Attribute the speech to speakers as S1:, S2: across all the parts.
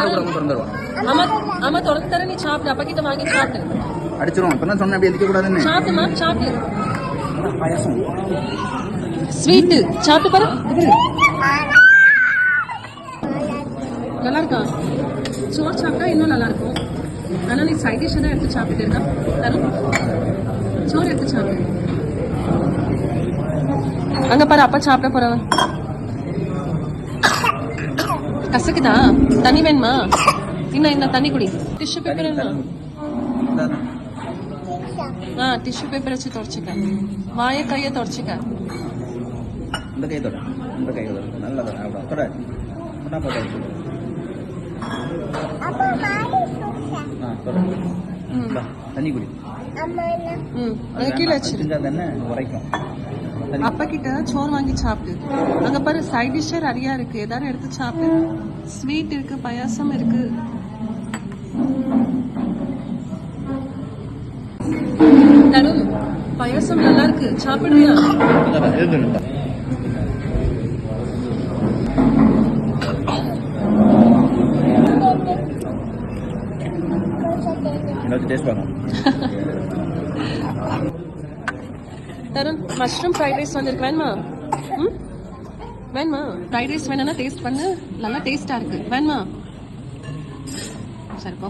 S1: அம்மா தொடர்ந்து தர, நீ சாப்பிட்டு அப்பா கிட்ட வாங்கி சாப்பிட்டு
S2: அடிச்சிரும். இப்பதான் சொன்னேன் அப்படி எதிக்க கூடாதுன்னு.
S1: சாப்பிட்டுமா சாப்பிட்டு. ஸ்வீட்டு சாப்பிட்டு பாரு. நல்லா இருக்கா? சோறு சாப்பிட்டா இன்னும் நல்லா இருக்கும். ஆனா நீ சைட் டிஷ் தான் எடுத்து சாப்பிட்டு இருக்கா. தரும் சோறு எடுத்து சாப்பிடு. அங்க பாரு அப்பா சாப்பிட போறவன். கசக்குதா? தண்ணி வேணுமா? இன்னும் தண்ணி குடி. டிஷ்யூ பேப்பர் வேணுமா? டிஷ்யூ பேப்பர் வச்சு தொடச்சுக்க. வாயை கையை தொடச்சுக்க.
S2: இந்த கை தொட, இந்த கை தொட. நல்லா தொட. தண்ணி குடி.
S1: கீழே வச்சு
S2: உரைக்கும்.
S1: அப்பா கிட்ட சோறு வாங்கி சாப்பிட்டு. அங்க பாரு சைட் டிஷ் நிறைய இருக்கு. ஏதாவது எடுத்து சாப்பிட்டு. ஸ்வீட் இருக்கு, பாயாசம் இருக்கு. தருண் பாயாசம் நல்லா இருக்கு, சாப்பிடுறியா? தருண் மஷ்ரூம் ஃப்ரைட் ரைஸ் வந்திருக்கு, வேணுமா? வேணுமா? ஃப்ரைட் ரைஸ் வேணும்னா டேஸ்ட் பண்ணு, நல்லா டேஸ்டா இருக்கு. வேணுமா? சரிப்பா.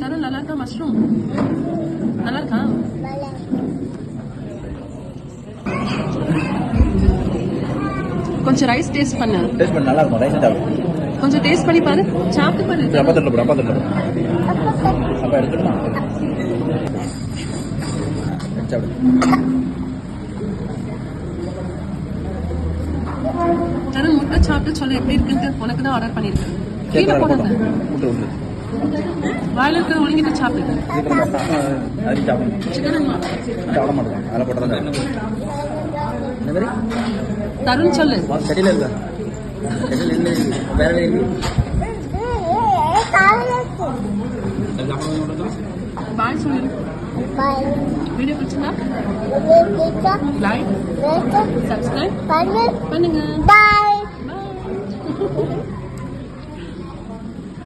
S1: தருண் நல்லா இருக்கா மஷ்ரூம்? நல்லா இருக்கா? கொஞ்சம் ரைஸ் டேஸ்ட் பண்ணு.
S2: நல்லா இருக்கும். ரைஸ் சாப்பிடு.
S1: கொஞ்சம் டேஸ்ட் பண்ணி பாரு, சாப்பிட்டு பாரு. தருண் முட்டை சாப்பிட்டு சொல்லு எப்படி இருக்குன்னு. உனக்கு தான் ஆர்டர் பண்ணிருக்கேன். கீழே போடாத, வாயில இருக்கிற ஒழுங்கிட்டு சாப்பிடு. சிக்கன் தருண் சொல்லு. பாய் சொல்லு. வீடியோ பிடிச்சிருந்தா லைக் சப்ஸ்கிரைப் பண்ணுங்க. பாய்.